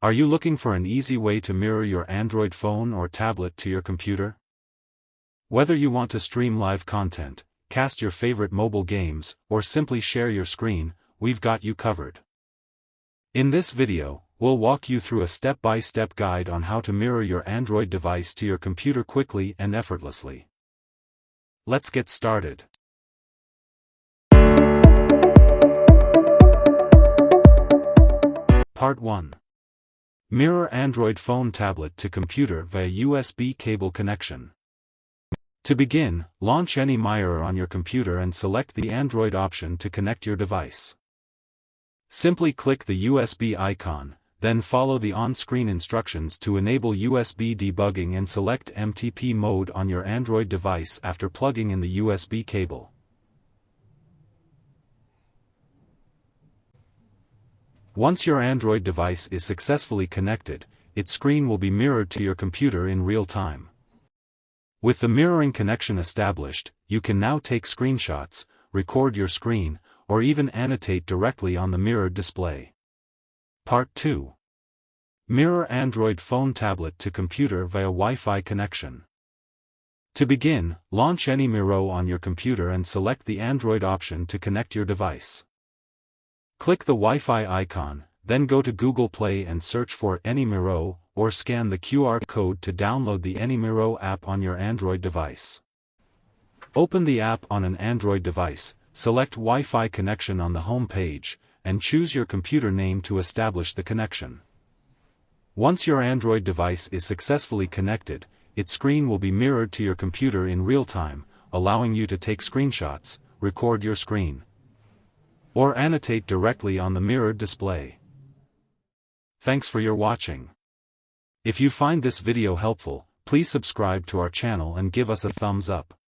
Are you looking for an easy way to mirror your Android phone or tablet to your computer? Whether you want to stream live content, cast your favorite mobile games, or simply share your screen, we've got you covered. In this video, we'll walk you through a step-by-step guide on how to mirror your Android device to your computer quickly and effortlessly. Let's get started. Part 1. Mirror Android phone tablet to computer via USB cable connection. To begin, launch AnyMiro on your computer and select the Android option to connect your device. Simply click the USB icon, then follow the on-screen instructions to enable USB debugging and select MTP mode on your Android device after plugging in the USB cable. Once your Android device is successfully connected, its screen will be mirrored to your computer in real time. With the mirroring connection established, you can now take screenshots, record your screen, or even annotate directly on the mirrored display. Part 2. Mirror Android phone tablet to computer via Wi-Fi connection. To begin, launch AnyMiro on your computer and select the Android option to connect your device. Click the Wi-Fi icon, then go to Google Play and search for AnyMiro, or scan the QR code to download the AnyMiro app on your Android device. Open the app on an Android device, select Wi-Fi connection on the home page, and choose your computer name to establish the connection. Once your Android device is successfully connected, its screen will be mirrored to your computer in real time, allowing you to take screenshots, record your screen, or annotate directly on the mirrored display. Thanks for your watching. If you find this video helpful, please subscribe to our channel and give us a thumbs up.